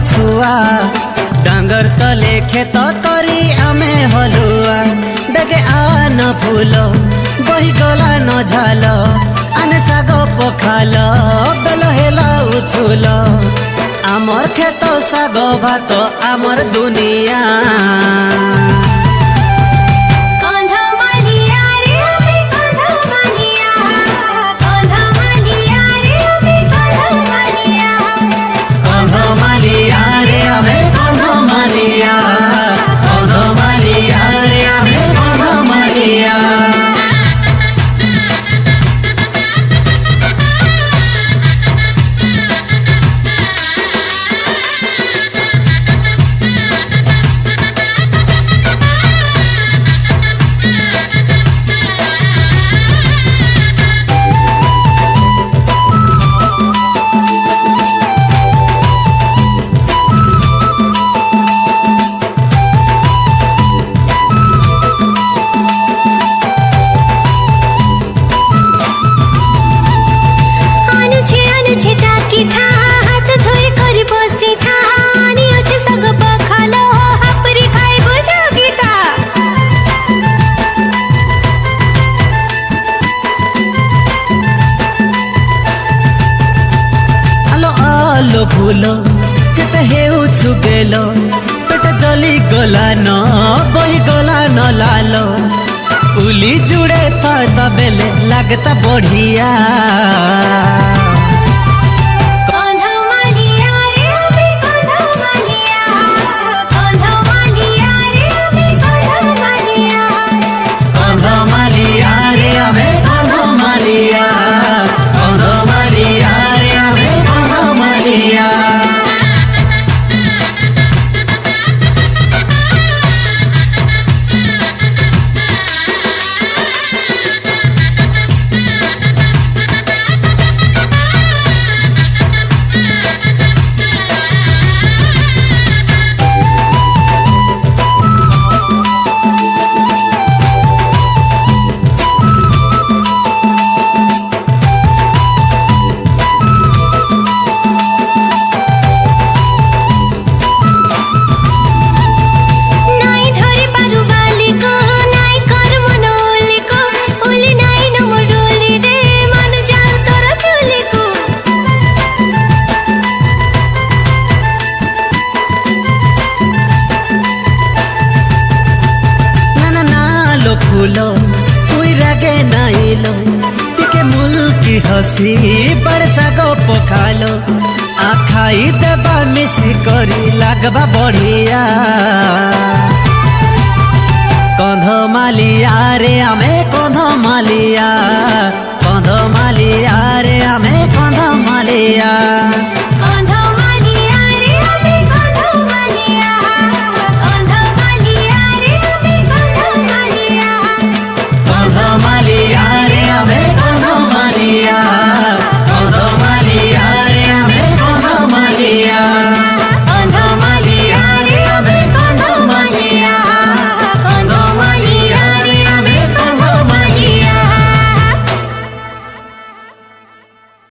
छुआ डांगर तले खेत करी आमे हलुआ डेगे आन फूल बही गला न झाल आने साग पखाल बेल हेला उछुल आमर खेत साग भात आमर दुनिया फूल केते हेउ छुगेल पेट जली गला न बही गला न लाल उली जुड़े था बेले लगता बढ़िया फूलो तुई रागे नाइलो टिके मुल्की हसी बड़ साग पखालो आखाई देबा मिसी करी लागबा बढ़िया कंध मालिया रे आमे कंध मालिया।